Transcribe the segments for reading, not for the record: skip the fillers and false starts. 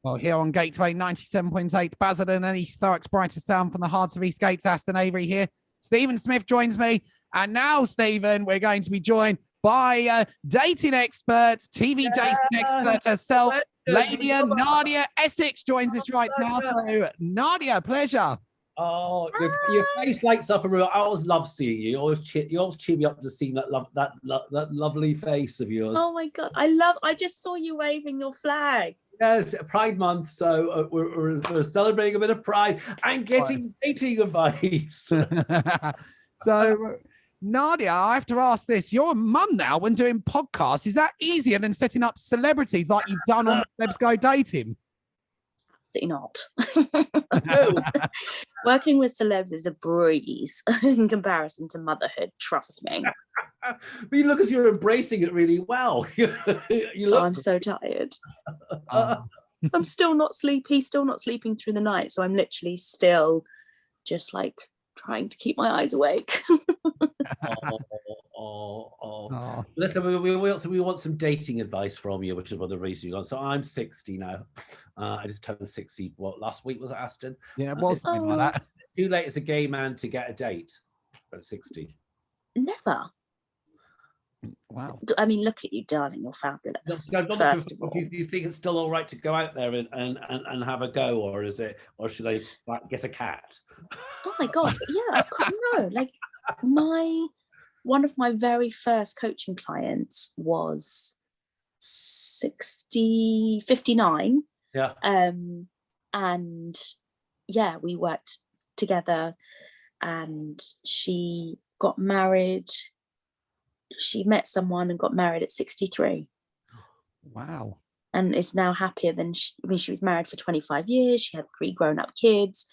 Well, here on Gateway 97.8 Basildon and East Thurrock's brightest town from the heart of East Gates, Aston Avery here. Stephen Smith joins me. And now, Stephen, we're going to be joined by dating expert, TV dating expert herself, Lady Nadia Essex joins us right now. So, Nadia, pleasure. Oh, your face lights up a room. I always love seeing you. You always cheer me up to see that lovely face of yours. Oh my God, I just saw you waving your flag. Yes, Pride Month, so we're celebrating a bit of Pride and getting dating advice. So, Nadia, I have to ask this. You're a mum now when doing podcasts. Is that easier than setting up celebrities like you've done on Celebs Go Dating? Absolutely not. Working with celebs is a breeze in comparison to motherhood, trust me. But you look as you're embracing it really well. You look... I'm so tired. I'm still not sleeping. He's still not sleeping through the night. So I'm literally still just like trying to keep my eyes awake. Listen, we want some dating advice from you, which is one of the reasons you're on. So I'm 60 now. I just turned 60. What, last week was it, Aston? Yeah, it was something like that. Too late as a gay man to get a date at 60. Never. Wow. I mean, look at you, darling. You're fabulous. Do you think it's still all right to go out there and have a go, or should I get a cat? Oh my God, yeah. No, like one of my very first coaching clients was 59. Yeah. And yeah, we worked together, and she got married. She met someone and got married at 63. Wow. And is now happier than she was married for 25 years. She had 3 grown-up kids.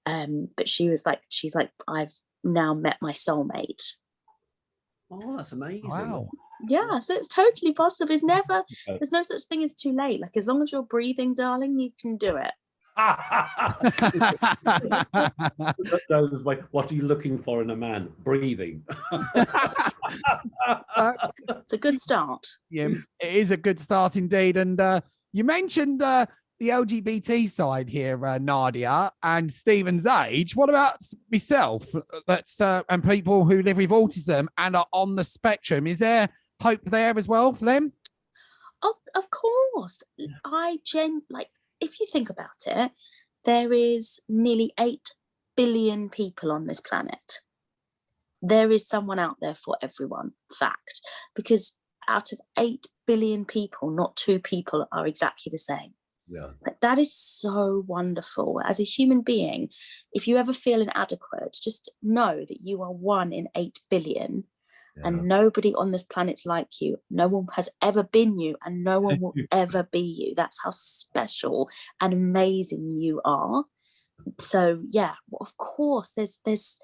But she's like, I've now met my soulmate. Oh, that's amazing. Wow. Yeah, so it's totally possible. There's no such thing as too late. Like, as long as you're breathing, darling, you can do it. What are you looking for in a man? Breathing. It's a good start. Yeah, it is a good start indeed. And you mentioned the LGBT side here, Nadia, and Stephen's age. What about myself? That's and people who live with autism and are on the spectrum. Is there hope there as well for them? Oh, of course. If you think about it, there is nearly 8 billion people on this planet. There is someone out there for everyone, fact. Because out of 8 billion people, not 2 people are exactly the same. Yeah. Like, that is so wonderful. As a human being, if you ever feel inadequate, just know that you are 1 in 8 billion. Yeah. And nobody on this planet's like you. No one has ever been you, and no one will ever be you. That's how special and amazing you are. So yeah, of course, there's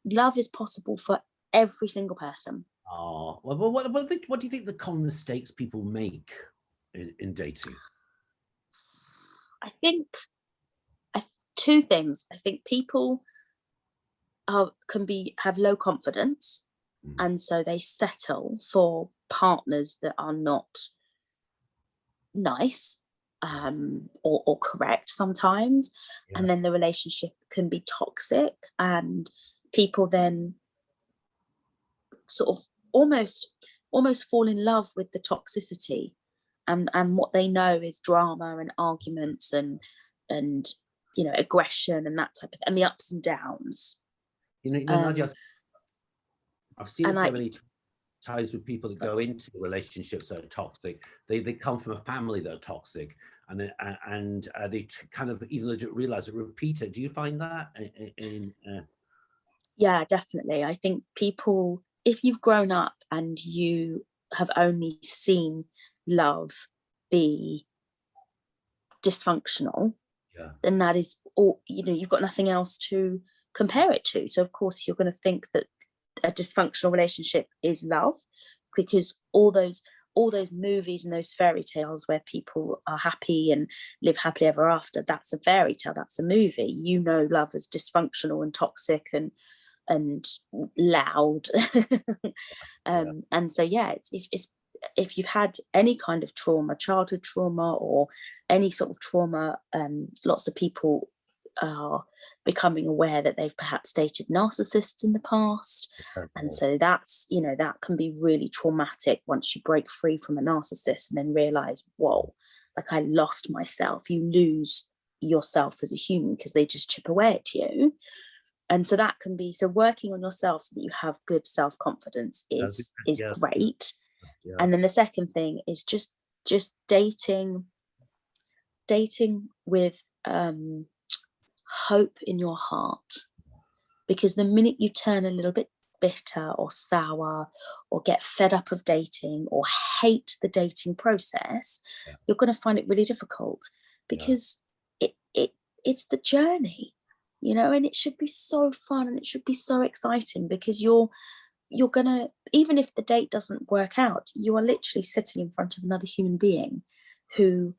love is possible for every single person. Oh, well, what do you think the common mistakes people make in dating? I think 2 things. I think people have low confidence. And so they settle for partners that are not nice or correct sometimes. Yeah. And then the relationship can be toxic, and people then sort of almost fall in love with the toxicity, and what they know is drama and arguments and aggression and that type of, and the ups and downs. Nadia, I've seen it so many times with people that go into relationships that are toxic. They come from a family that are toxic, and they kind of, even though they don't realize it, repeat it. Do you find that? Yeah, definitely. I think people, if you've grown up and you have only seen love be dysfunctional, then that is all. You've got nothing else to compare it to. So of course you're going to think that a dysfunctional relationship is love, because all those movies and those fairy tales where people are happy and live happily ever after, that's a fairy tale, that's a movie. Love is dysfunctional and toxic and loud. And so yeah, it's if you've had any kind of trauma, childhood trauma or any sort of trauma, lots of people are becoming aware that they've perhaps dated narcissists in the past. And so that's, you know, that can be really traumatic once you break free from a narcissist and then realize, whoa, like I lost myself. You lose yourself as a human because they just chip away at you. And so that can be, so working on yourself so that you have good self-confidence is great. Yeah. And then the second thing is just dating with hope in your heart, because the minute you turn a little bit bitter or sour or get fed up of dating or hate the dating process, you're going to find it really difficult, because it's the journey, you know, and it should be so fun and it should be so exciting, because you're gonna, even if the date doesn't work out, you are literally sitting in front of another human being who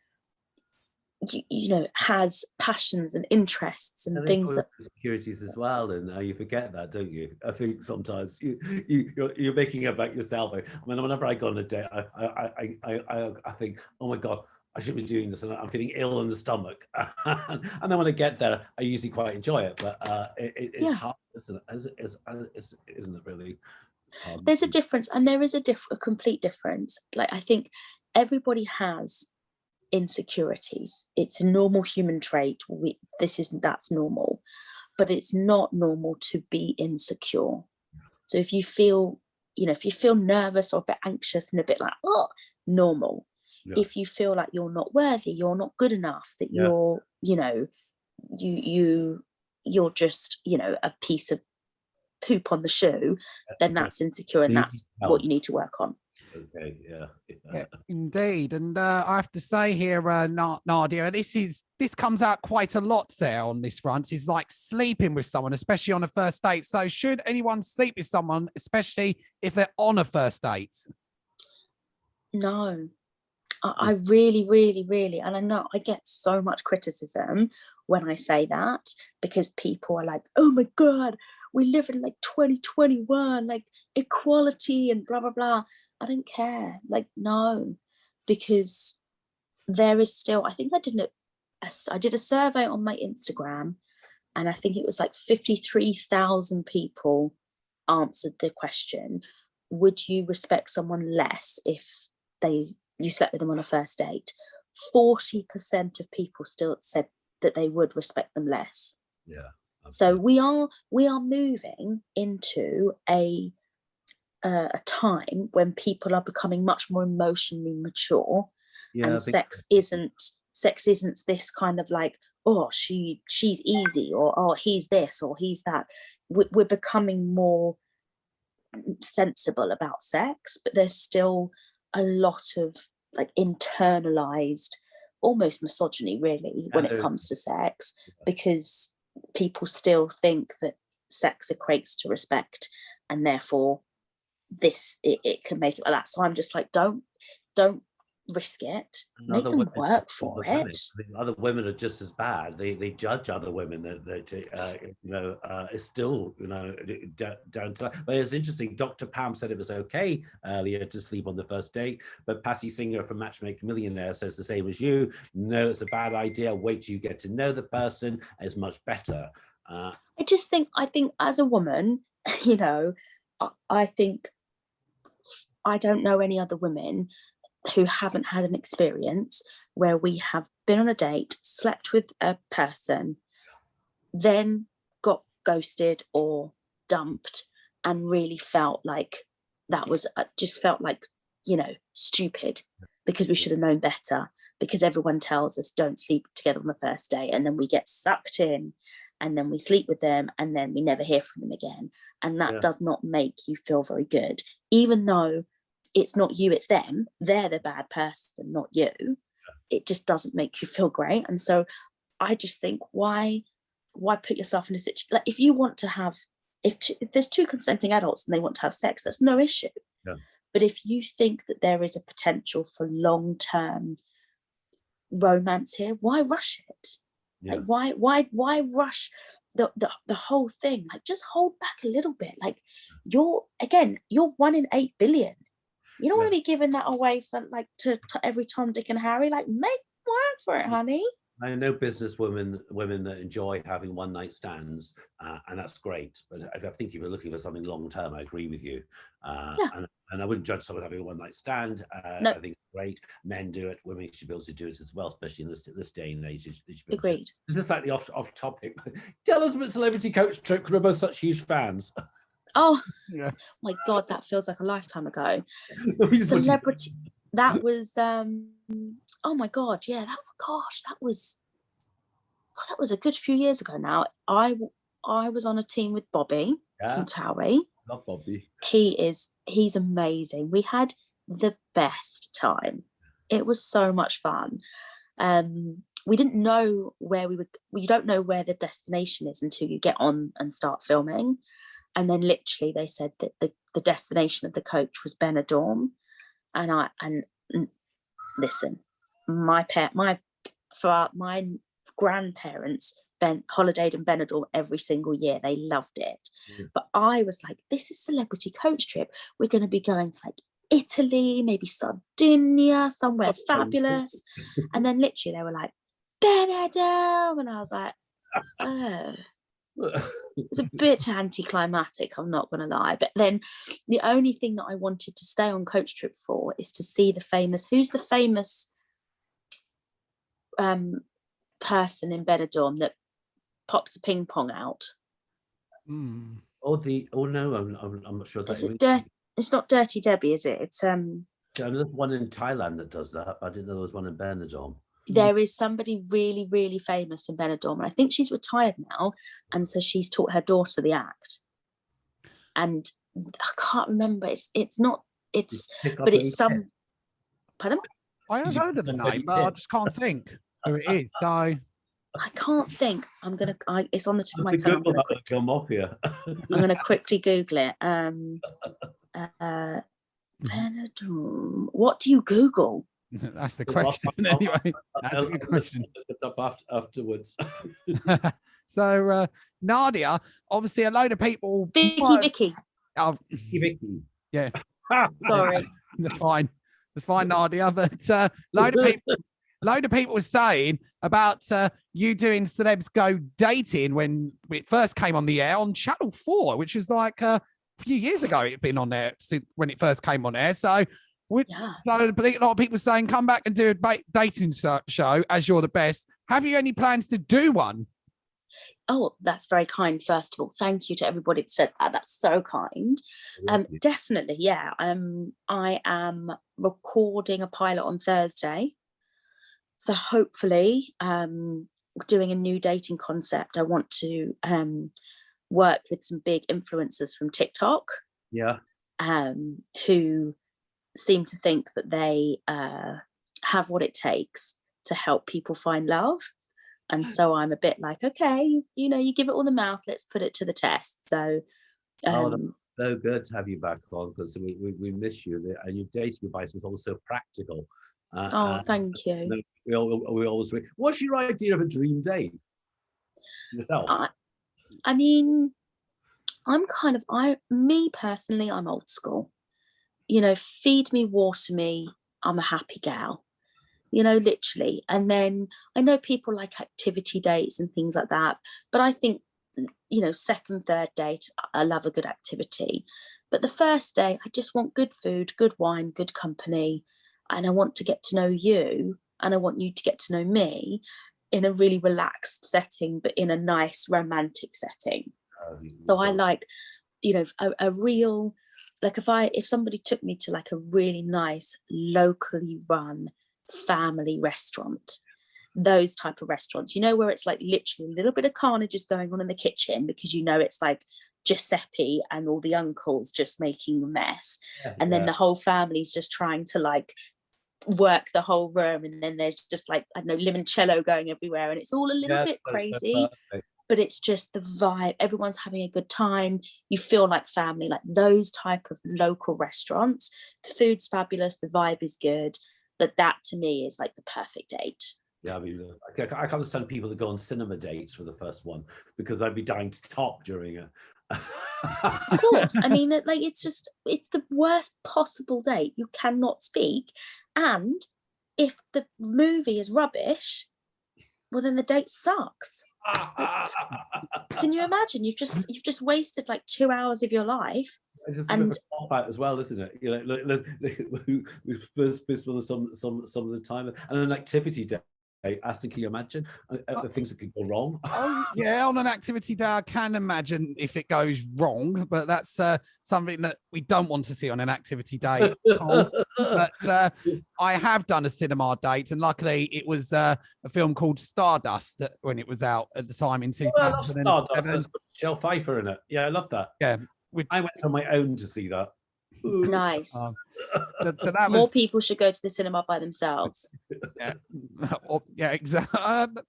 you know has passions and interests and things that insecurities as well, and you forget that, don't you? I think sometimes you're making it about yourself. I mean, whenever I go on a date, I think, oh my god, I should be doing this, and I'm feeling ill in the stomach. And then when I get there, I usually quite enjoy it, but it's hard, isn't it? Isn't it really? There's a difference, and there is a complete difference. Like, I think everybody has insecurities. It's a normal human trait. That's normal, but it's not normal to be insecure. So if you feel, you know, if you feel nervous or a bit anxious and a bit like, oh, normal. Yeah. If you feel like you're not worthy, you're not good enough, that you're, you know, you're just, you know, a piece of poop on the shoe, then that's insecure, and that's what you need to work on. Okay, yeah, indeed. And I have to say here, Nadia, this comes out quite a lot there on this front. Is like sleeping with someone, especially on a first date. So should anyone sleep with someone, especially if they're on a first date? No. I really, really, really, and I know I get so much criticism when I say that, because people are like, oh my God, we live in like 2021, like equality and blah, blah, blah. I don't care. Like, no, because there is still, I think I did a survey on my Instagram, and I think it was like 53,000 people answered the question, would you respect someone less if you slept with them on a first date? 40% of people still said that they would respect them less. Yeah. Okay. So we are moving into a time when people are becoming much more emotionally mature, and sex isn't this kind of like, oh, she's easy, or oh, he's this or he's that. We're becoming more sensible about sex, but there's still a lot of like internalized almost misogyny, really, when it comes to sex, because people still think that sex equates to respect, and therefore it can make it like that. So I'm just like, don't risk it. Make them work for it. Other women are just as bad. They judge other women that you know, it's still, you know, down to that. But it's interesting. Dr. Pam said it was okay earlier to sleep on the first date, but Patty Singer from Matchmaking Millionaire says the same as you. No, it's a bad idea. Wait till you get to know the person. Is much better. I think as a woman, you know, I think I don't know any other women who haven't had an experience where we have been on a date, slept with a person, then got ghosted or dumped, and really felt like that was just felt like, you know, stupid, because we should have known better, because everyone tells us don't sleep together on the first day, and then we get sucked in, and then we sleep with them, and then we never hear from them again, and that does not make you feel very good, even though it's not you, it's them. They're the bad person, not you. It just doesn't make you feel great. And so I just think, why put yourself in a situation? Like, if you want to have, if there's two consenting adults and they want to have sex, that's no issue. Yeah. But if you think that there is a potential for long-term romance here, why rush it? Yeah. Like, why rush the whole thing? Like, just hold back a little bit. Like, you're 1 in 8 billion. You don't want to be giving that away for like to every Tom, Dick and Harry. Like, make work for it, honey. I know women that enjoy having one night stands, and that's great. But I think if you're looking for something long term, I agree with you. And I wouldn't judge someone having a one night stand. No. I think it's great. Men do it. Women should be able to do it as well, especially in this day and age. Agreed. This is slightly off topic. Tell us about Celebrity Coach Trip, because we're both such huge fans. Oh, yeah. My God, that feels like a lifetime ago. Celebrity. That was oh my God, yeah, that was a good few years ago now. I was on a team with Bobby from Towie. Love Bobby. He's amazing. We had the best time. It was so much fun. We didn't know where you don't know where the destination is until you get on and start filming. And then literally they said that the destination of the coach was Benidorm. And listen, my grandparents holidayed in Benidorm every single year. They loved it. But I was like, this is Celebrity Coach Trip. We're going to be going to like Italy, maybe Sardinia, somewhere fabulous. And then literally they were like, Benidorm. And I was like, oh. It's a bit anticlimactic, I'm not going to lie. But then the only thing that I wanted to stay on Coach Trip for is to see who's the famous person in Benidorm that pops a ping pong out. Oh no, I'm not sure. It's not Dirty Debbie, is it? It's there's one in Thailand that does that. I didn't know there was one in Benidorm. There is somebody really, really famous in Benidorm, and I think she's retired now, and so she's taught her daughter the act. And I can't remember. It's some. Pardon? I have heard of the name, but I just can't think who it is. So I can't think. It's on the tip of my tongue. I'm gonna quickly Google it. Benidorm. What do you Google? That's the question. Anyway, that's a good question. Look it up afterwards. So, Nadia, obviously, a load of people. Vicky. Oh, Vicky. Yeah. Sorry. That's fine. That's fine, Nadia. But load of people were saying about you doing Celebs Go Dating when it first came on the air on Channel 4, which was like a few years ago. It'd been on there when it first came on air. So. So a lot of people saying, come back and do a dating show as you're the best. Have you any plans to do one? Oh, that's very kind. First of all, thank you to everybody that said that. That's so kind. Definitely, yeah. I am recording a pilot on Thursday. So hopefully, doing a new dating concept. I want to work with some big influencers from TikTok. Yeah. Who seem to think that they have what it takes to help people find love. And so I'm a bit like, okay, you give it all the mouth, let's put it to the test. So so good to have you back on, because we miss you, and your dating advice was also practical. Thank you. We always what's your idea of a dream date yourself? I mean, me personally, I'm old school. Feed me, water me, I'm a happy gal, literally. And then I know people like activity dates and things like that, but I think, second, third date, I love a good activity. But the first day, I just want good food, good wine, good company, and I want to get to know you, and I want you to get to know me in a really relaxed setting, but in a nice romantic setting. So I like, a real... Like if somebody took me to like a really nice locally run family restaurant, those type of restaurants, where it's like literally a little bit of carnage is going on in the kitchen, because it's like Giuseppe and all the uncles just making a mess, and then the whole family's just trying to like work the whole room, and then there's just like, I don't know, limoncello going everywhere, and it's all a little bit crazy. But it's just the vibe. Everyone's having a good time. You feel like family, like those type of local restaurants. The food's fabulous. The vibe is good. But that to me is like the perfect date. Yeah, I mean, I can't understand people that go on cinema dates for the first one, because I'd be dying to talk during a Of course. I mean, like, it's the worst possible date. You cannot speak. And if the movie is rubbish, well, then the date sucks. Like, can you imagine? You've just wasted like 2 hours of your life. It's just a bit of a cop out as well, isn't it? You know, we're supposed to some of the time, and an activity day. Aston, can you imagine the things that could go wrong? Oh, yeah, on an activity day, I can imagine if it goes wrong, but that's something that we don't want to see on an activity day. But I have done a cinema date, and luckily it was a film called Stardust when it was out at the time in 2007. Oh, Stardust. Michelle Pfeiffer in it. Yeah, I love that. Yeah, I went on my own to see that. Nice. So that More people should go to the cinema by themselves. Yeah, exactly.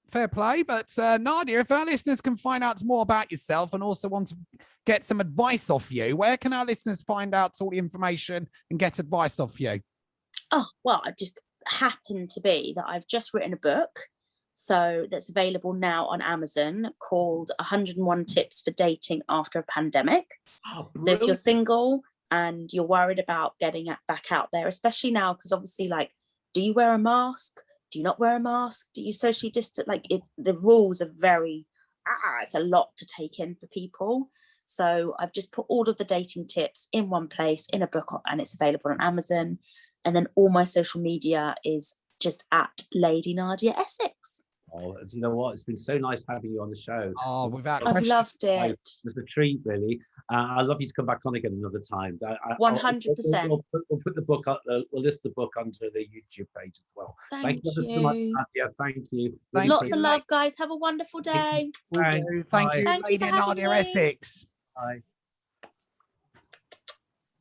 Fair play. But Nadia, if our listeners can find out more about yourself and also want to get some advice off you, where can our listeners find out all the information and get advice off you? Oh, well, I just happened to be that I've just written a book. So that's available now on Amazon, called 101 Tips for Dating After a Pandemic. Oh, so if you're single and you're worried about getting back out there, especially now, because obviously, like, do you wear a mask? Do you not wear a mask? Do you socially distance? Like, the rules are very, it's a lot to take in for people. So I've just put all of the dating tips in one place in a book, and it's available on Amazon. And then all my social media is just at Lady Nadia Essex. Oh, do you know what? It's been so nice having you on the show. Oh, I've loved it. It's a treat, really. I'd love you to come back on again another time. 100%. We'll put the book up. We'll list the book onto the YouTube page as well. Thank you so much, Nadia. Thank you. Lots of love, guys. Have a wonderful day. Thank you, Thank you for Lady having Nadia me. Essex. Bye.